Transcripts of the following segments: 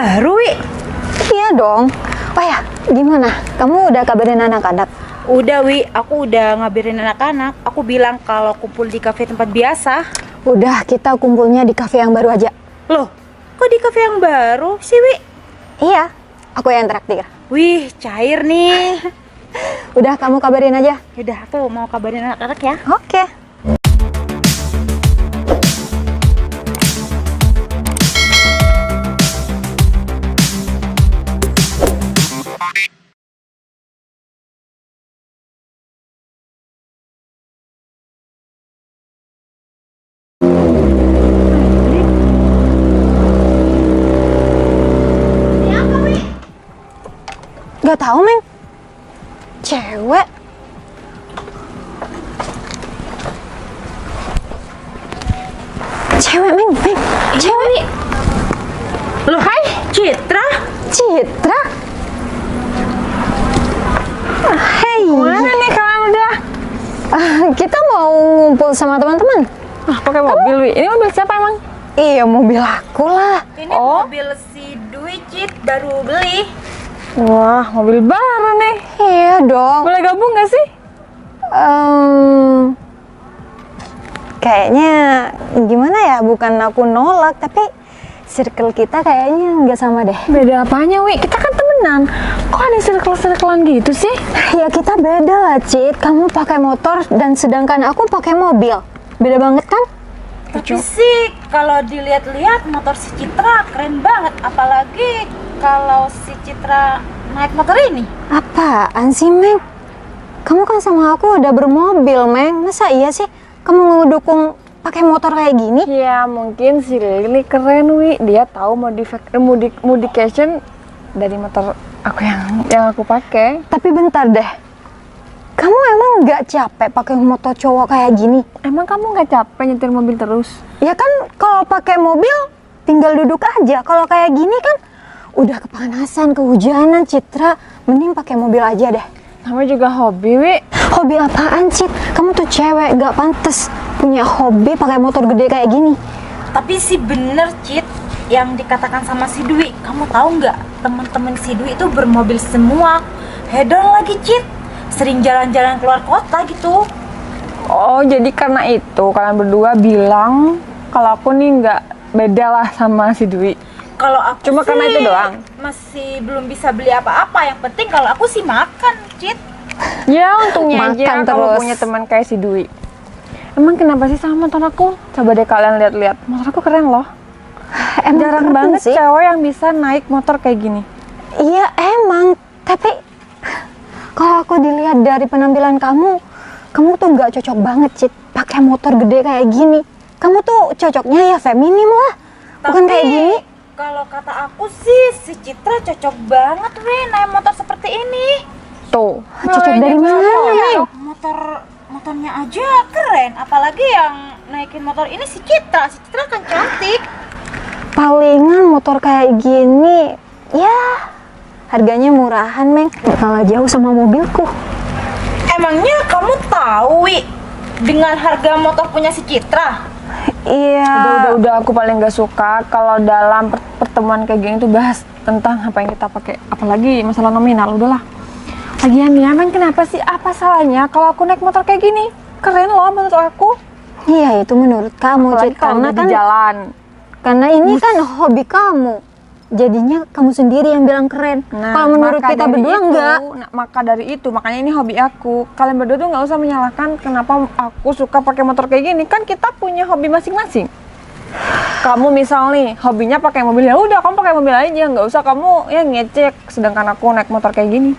baru, Wi? Iya dong. Oh ya, gimana? Kamu udah kabarin anak-anak? Udah, Wi. Aku udah ngabarin anak-anak. Aku bilang kalau kumpul di kafe tempat biasa. Udah, kita kumpulnya di kafe yang baru aja. Loh, kok di kafe yang baru sih, Wi? Iya, aku yang traktir. Wih, cair nih. Udah, kamu kabarin aja. Yaudah, aku mau kabarin anak-anak ya. Oke. Gak tahu, Meng. Cewek. Cewek, Meng. Cewek. Loh, hai, Citra. Citra. Hei. Mana nih kalian udah? Kita mau ngumpul sama teman-teman. Pakai mobil, Wi. Ini mobil siapa emang? Iya, mobil aku lah. Ini mobil si Dwi, Cit, baru beli. Wah, mobil baru nih. Iya dong. Boleh gabung nggak sih? Kayaknya gimana ya? Bukan aku nolak, tapi circle kita kayaknya nggak sama deh. Beda apanya, Wi? Kita kan temenan. Kok ada circle-circlean gitu sih? Ya kita beda lah, Cit. Kamu pakai motor dan sedangkan aku pakai mobil. Beda banget kan? Tapi sih kalau dilihat-lihat motor si Citra keren banget, apalagi kalau si Citra naik motor ini. Apaan sih, Meng? Kamu kan sama aku udah bermobil, Meng. Masa iya sih kamu ngedukung pakai motor kayak gini? Ya, mungkin si Lili keren, Wi. Dia tahu modification dari motor aku yang aku pakai. Tapi bentar deh. Kamu emang nggak capek pakai motor cowok kayak gini? Emang kamu nggak capek nyetir mobil terus? Ya kan kalau pakai mobil tinggal duduk aja. Kalau kayak gini kan udah kepanasan, kehujanan, Citra. Mending pakai mobil aja deh. Namanya juga hobi, Wi. Hobi apaan, Cit? Kamu tuh cewek, nggak pantas punya hobi pakai motor gede kayak gini. Tapi sih bener, Cit, yang dikatakan sama si Dwi. Kamu tahu nggak, teman-teman si Dwi itu bermobil semua. Hedon lagi, Cit. Sering jalan-jalan keluar kota gitu. Oh, jadi karena itu kalian berdua bilang kalau aku nih nggak beda lah sama si Dwi. Kalau aku Cuma sih karena itu doang? masih belum bisa beli apa-apa. Yang penting kalau aku sih makan, Cit. Ya, untungnya Makan aja kamu terus. punya teman kayak si Dwi. Emang kenapa sih sama motor aku? Coba deh kalian lihat-lihat. Motor aku keren loh. Emang Jarang keren banget sih. cewek yang bisa naik motor kayak gini. Iya emang, tapi kalau aku dilihat dari penampilan kamu tuh nggak cocok banget, Cit, pakai motor gede kayak gini. Kamu tuh cocoknya ya feminim lah, bukan kayak gini. Kalau kata aku sih si Citra cocok banget, Win, naik motor seperti ini. Tuh. Cocok dari mana, Meng? Motornya aja keren, apalagi yang naikin motor ini si Citra. Si Citra kan cantik. Palingan motor kayak gini, ya harganya murahan, Meng. Kalah jauh sama mobilku. Emangnya kamu tahu, Wi, dengan harga motor punya si Citra? Iya. Udah, aku paling gak suka kalau dalam pertemuan kayak gini tuh bahas tentang apa yang kita pakai. Apalagi masalah nominal, udahlah. Lagian ya, emang kenapa sih? Apa salahnya kalau aku naik motor kayak gini? Keren loh menurut aku. Iya, itu menurut kamu, Apalagi Cit. kalau Karena udah kan di jalan. Karena ini kan hobi kamu. Jadinya kamu sendiri yang bilang keren. Kalau menurut maka kita dari berdua itu, enggak. Maka dari itu, makanya ini hobi aku. Kalian berdua tuh nggak usah menyalahkan kenapa aku suka pakai motor kayak gini. Kan kita punya hobi masing-masing. Kamu misal nih, hobinya pakai mobil, ya udah kamu pakai mobil aja, nggak usah kamu ya ngecek. Sedangkan aku naik motor kayak gini.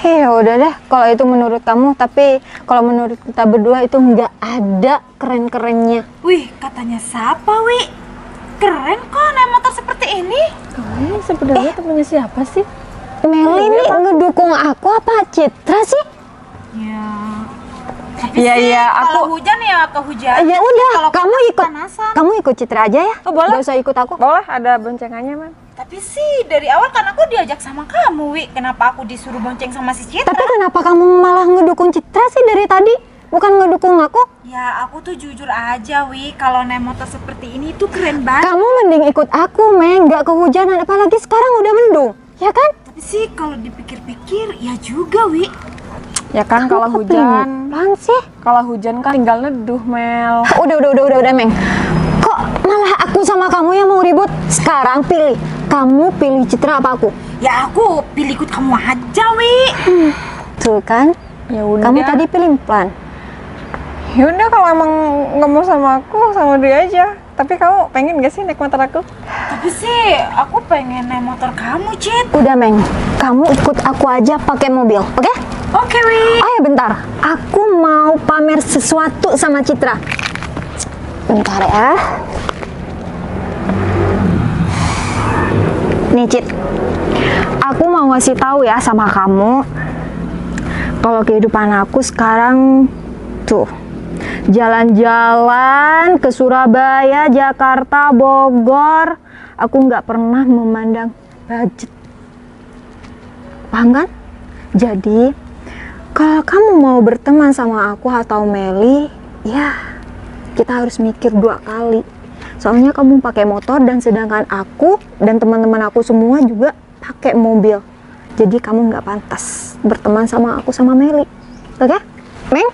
Ya udah deh, kalau itu menurut kamu. Tapi kalau menurut kita berdua itu nggak ada keren-kerennya. Wih, katanya siapa, Wi? Keren kok naik motor seperti ini. Kamu sebenarnya temennya siapa sih? Meli nih ngedukung aku apa Citra sih? Ya. Tapi Iya, sih, iya, kalau hujan ya kehujanan. Ya udah, Kalau kamu panas, ikut. panasan. Kamu ikut Citra aja ya. Oh, boleh. Gak usah ikut aku. Boleh, ada boncengannya, Man. Tapi sih dari awal kan aku diajak sama kamu, Wi. Kenapa aku disuruh bonceng sama si Citra? Tapi kenapa kamu malah ngedukung Citra sih dari tadi? bukan ngedukung aku. Ya aku tuh jujur aja Wi, kalau naik motor seperti ini tuh keren banget. Kamu mending ikut aku, Meng. Nggak kehujanan, apalagi sekarang udah mendung, ya kan? Tapi sih kalau dipikir-pikir ya juga Wi. Ya kan kalau Kok hujan, pelan sih? kalau hujan kan tinggal neduh, Mel. Udah, Meng. Kok malah aku sama kamu yang mau ribut? Sekarang pilih. Kamu pilih Citra apa aku? Ya aku pilih ikut kamu aja Wi. Tuh kan? Ya udah. Kamu tadi pilih pelan. Ya udah kalau emang nggak mau sama aku, sama dia aja. Tapi kamu pengen gak sih naik motor aku? Tapi sih aku pengen naik motor kamu, Cit. Udah, Meng. Kamu ikut aku aja pakai mobil, oke? Oke Wi. Oh ya bentar, aku mau pamer sesuatu sama Citra. Bentar ya. Nih Cit, aku mau ngasih tahu ya sama kamu, kalau kehidupan aku sekarang tuh jalan-jalan ke Surabaya, Jakarta, Bogor, aku nggak pernah memandang budget. Paham kan? Jadi kalau kamu mau berteman sama aku atau Meli, ya kita harus mikir 2 kali. Soalnya kamu pakai motor dan sedangkan aku dan teman-teman aku semua juga pakai mobil. Jadi kamu nggak pantas berteman sama aku sama Meli. Oke? Meng?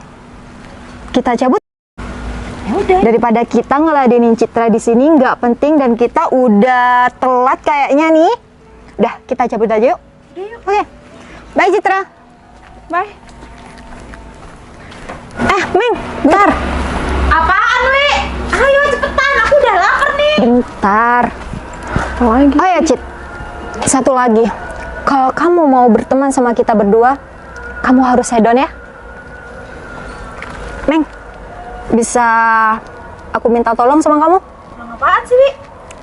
Kita cabut. Ya udah. Daripada kita ngeladenin Citra di sini nggak penting dan kita udah telat kayaknya nih. Udah, kita cabut aja yuk. Udah yuk. Oke. Bye Citra. Bye. Meng, bentar. Apaan Wi? Ayo cepetan, aku udah lapar nih. Bentar. Apa lagi? Oh ya Cit, satu lagi. Kalau kamu mau berteman sama kita berdua, kamu harus hedon ya. Meng, bisa aku minta tolong sama kamu? Tolong apaan sih Wi?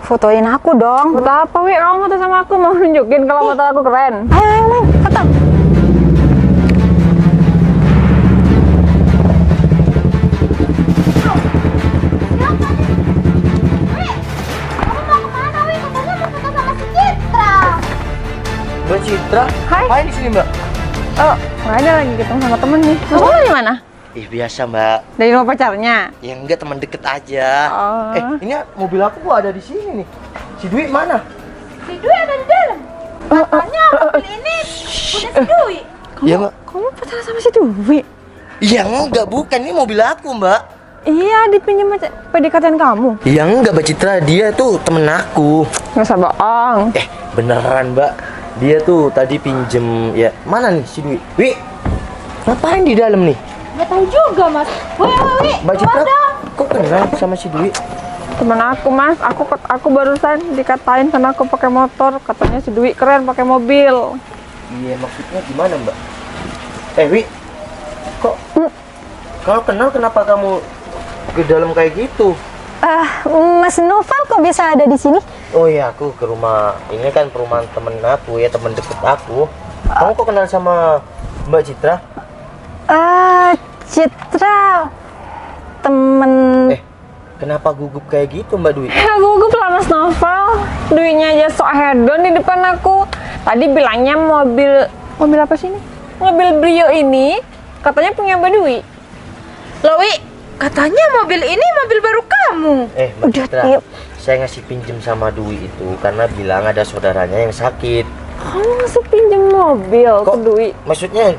Fotoin aku dong. Buat apa, Wi? Kamu foto sama aku mau nunjukin kalau motor aku keren. Ayo Meng, foto. Mbak Citra, Hai. main di sini Mbak? Oh, nggak ada lagi ketemu sama temen nih. Terus kamu di mana? Ih biasa Mbak, Dari rumah pacarnya. ya enggak teman deket aja. Oh. Ini mobil aku kok ada di sini nih. Si Dwi mana? Si Dwi ada di dalam. Katanya mobil ini punya si Dwi. Iya Mbak. Kamu pacaran sama si Dwi? Iya enggak, bukan ini mobil aku Mbak. Iya, dipinjam PDKT kamu. Iya enggak Mbak Citra, dia tuh temen aku. Nggak usah bohong. Beneran Mbak, dia tuh tadi pinjem ya. Mana nih si Dwi? Wi, ngapain di dalam nih? Gak tahu juga Mas. Wi. Mbak Citra, kok kenal sama si Dwi? Temen aku, Mas. Aku barusan dikatain karena aku pakai motor. Katanya si Dwi keren pakai mobil. Iya maksudnya gimana Mbak? Wi, kok kalau kenal kenapa kamu ke dalam kayak gitu? Mas Noval kok bisa ada di sini? Oh iya, aku ke rumah, ini kan perumahan temen aku ya, temen deket aku. Kamu kok kenal sama Mbak Citra? Citra temen. Kenapa gugup kayak gitu Mbak Dwi? Ya, gugup lah Mas Novel. Duinya aja sok hedon di depan aku. Tadi bilangnya mobil apa sih ini? Mobil Brio ini katanya punya Mbak Dwi. Loh Wi, katanya mobil ini mobil baru kamu. Mbak Udah, Citra, yuk. saya ngasih pinjem sama Dwi itu karena bilang ada saudaranya yang sakit. Kamu masih pinjem mobil ke Kok? Dwi? Maksudnya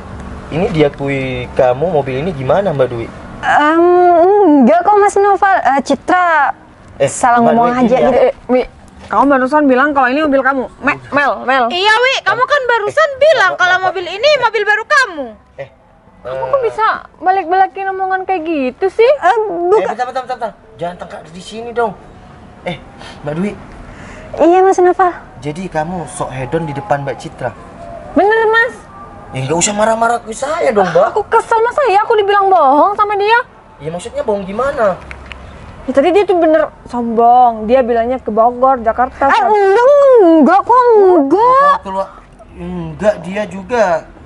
ini diakui kamu mobil ini gimana Mbak Dwi? Enggak kok Mas Noval. Citra salah Mbak ngomong Dwi, aja iya. gitu. Wi, kamu barusan bilang kalau ini mobil kamu. Mel. Iya Wi, kamu kan barusan bilang kalau mobil ini mobil baru kamu. Kamu kok bisa balik-balikin omongan kayak gitu sih? Bentar. Jangan tangkap di sini dong. Mbak Dwi, Iya Mas Noval. jadi kamu sok hedon di depan Mbak Citra? Bener, Mas. Ya nggak usah marah-marah ke saya dong Mbak. Aku kesel masa ya aku dibilang bohong sama dia. Ya maksudnya bohong gimana? Ya, tadi dia tuh bener sombong. Dia bilangnya ke Bogor, Jakarta. Enggak kok, enggak. Enggak, dia juga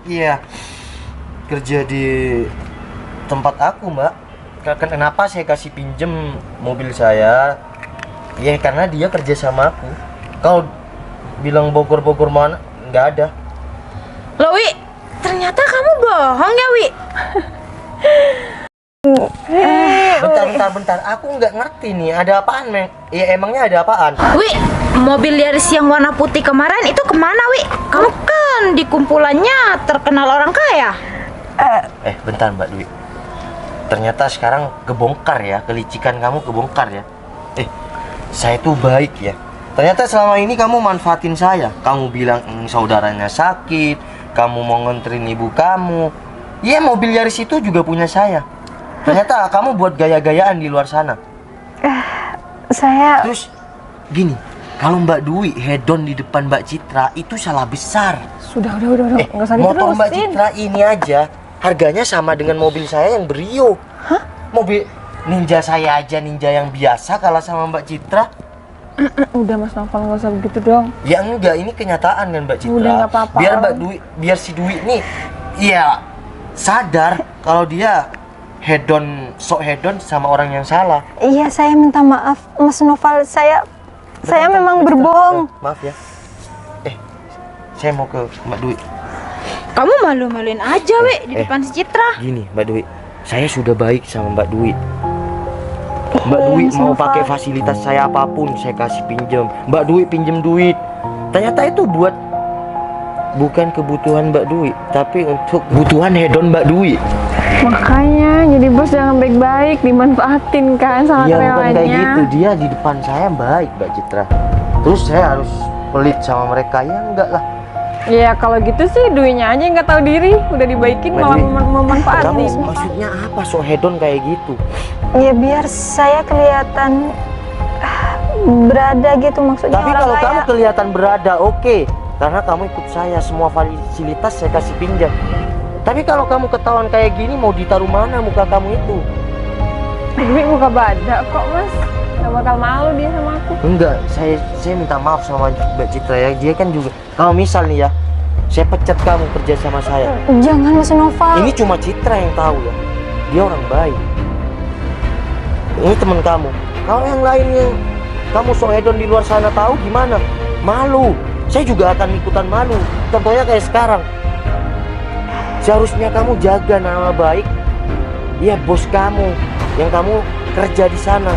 iya kerja di tempat aku Mbak. Kenapa saya kasih pinjem mobil saya? Ya karena dia kerja sama aku. Kalau bilang Bogor mana, nggak ada. Loh Wi, ternyata kamu bohong ya Wi? bentar. Aku nggak ngerti nih, ada apaan, Meng? Ya emangnya ada apaan? Wi, mobil Yaris yang warna putih kemarin itu kemana, Wi? Kamu kan di kumpulannya terkenal orang kaya. Bentar Mbak Dwi. Ternyata sekarang kebongkar ya, kelicikan kamu kebongkar ya. Saya tuh baik ya. Ternyata selama ini kamu manfaatin saya. Kamu bilang saudaranya sakit, kamu mau nganterin ibu kamu. Iya, mobil Yaris itu juga punya saya. Ternyata kamu buat gaya-gayaan di luar sana. Saya Terus gini, kalau Mbak Dwi hedon di depan Mbak Citra itu salah besar. Sudah, nggak usah Motor Mbak diterusin. Citra ini aja harganya sama dengan mobil saya yang Brio. Mobil Ninja saya aja, Ninja yang biasa kalah sama Mbak Citra. Udah Mas Novel, nggak usah begitu dong. Ya enggak, ini kenyataan kan Mbak Citra. Udah, nggak apa-apa. Biar Mbak Dwi, biar si Dwi nih, ya sadar kalau dia sok hedon sama orang yang salah. iya, saya minta maaf Mas Noval. Saya memang berbohong. Maaf ya. Saya mau ke Mbak Dwi. Kamu malu-maluin aja, Wi, di depan si Citra. Gini Mbak Dwi, saya sudah baik sama Mbak Dwi. Mbak Iya, Dwi Mas mau Noval. pakai fasilitas saya apapun saya kasih pinjam. Mbak Dwi pinjam duit. Ternyata itu bukan kebutuhan Mbak Dwi, tapi untuk kebutuhan hedon Mbak Dwi. Makanya jadi bos jangan baik-baik, dimanfaatin kan sama Iya bukan kayak karyawannya. gitu. Dia di depan saya baik Mbak Citra. Terus saya harus pelit sama mereka, ya enggak lah. Ya kalau gitu sih duitnya aja yang nggak tahu diri, udah dibaikin Mbak malah Dwi, Kamu memanfaatin. maksudnya apa sok hedon kayak gitu? Ya biar saya kelihatan berada gitu, maksudnya Tapi orang kalau kaya. kamu kelihatan berada, oke. Karena kamu ikut saya, semua fasilitas saya kasih pinjam. Tapi kalau kamu ketahuan kayak gini, mau ditaruh mana muka kamu itu? Duit muka badak kok Mas, nggak bakal malu dia sama aku. Enggak, saya minta maaf sama Mbak Citra ya. Dia kan juga, kalau misal nih ya, saya pecat kamu kerja sama saya. Jangan Mas Noval. Ini cuma Citra yang tahu ya. Dia orang baik. Ini teman kamu. Kalau yang lain yang kamu sok hedon di luar sana tahu gimana? Malu. Saya juga akan ikutan malu. Contohnya kayak sekarang. Seharusnya kamu jaga nama baik. Iya bos kamu, yang kamu kerja di sana.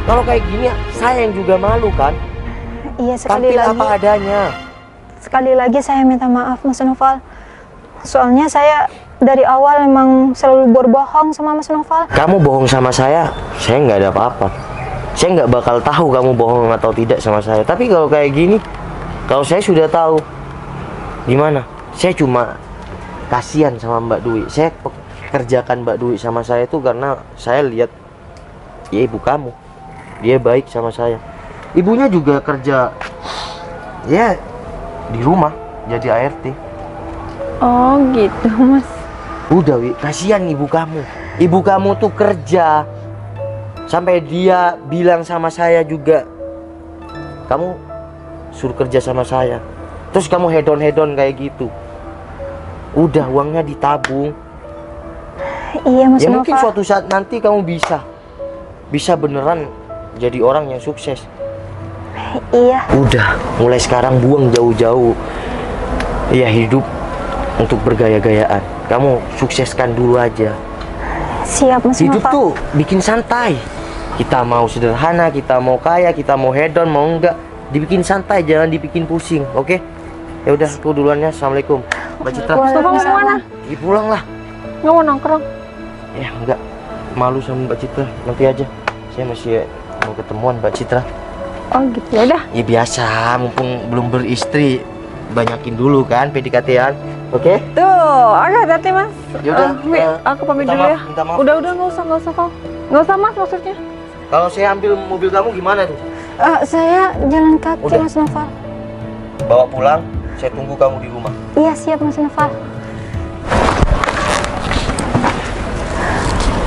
Kalau kayak gini, saya yang juga malu kan. Iya, sekali Tampil lagi. apa adanya. Sekali lagi saya minta maaf Mas Noval. Soalnya saya dari awal memang selalu berbohong sama Mas Noval. Kamu bohong sama saya nggak ada apa-apa. Saya nggak bakal tahu kamu bohong atau tidak sama saya. Tapi kalau kayak gini, kalau saya sudah tahu, gimana? Saya cuma kasihan sama Mbak Dwi. Saya kerjakan Mbak Dwi sama saya itu karena saya lihat ya ibu kamu, dia baik sama saya. Ibunya juga kerja ya di rumah jadi ART. Oh gitu Mas. Udah Wi, kasihan ibu kamu. Ibu kamu tuh kerja sampai dia bilang sama saya juga, kamu suruh kerja sama saya. Terus kamu hedon kayak gitu. Udah uangnya ditabung. Iya Mas Ya mungkin Noval. suatu saat nanti kamu bisa beneran jadi orang yang sukses. Iya. Udah, mulai sekarang buang jauh-jauh. Ya hidup untuk bergaya-gayaan. Kamu sukseskan dulu aja. Siap Mas Hidup Noval. tuh bikin santai. Kita mau sederhana, kita mau kaya, kita mau hedon, mau enggak, dibikin santai, jangan dibikin pusing, oke? Ya udah, aku duluan ya. Assalamualaikum, Mbak Citra. Mustafa mau kemana? Pergi pulang lah. Nggak mau nongkrong. Ya enggak, malu sama Mbak Citra. Nanti aja. Saya masih mau ketemuan Mbak Citra. Oh gitu ya udah. Ya biasa, mumpung belum beristri, banyakin dulu kan PDKT-an, oke? Tuh, oke hati-hati Mas. Yaudah, Wi, aku pamit minta dulu maaf, ya. minta maaf. Udah nggak usah kok. Nggak usah Mas maksudnya. Kalau saya ambil mobil kamu gimana tuh? Saya jalan kaki Udah. Mas Noval. Bawa pulang, saya tunggu kamu di rumah. Iya siap Mas Noval.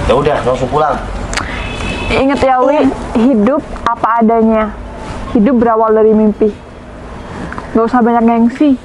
Ya udah, langsung pulang. Ingat ya Wi, hidup apa adanya. Hidup berawal dari mimpi. Gak usah banyak gengsi.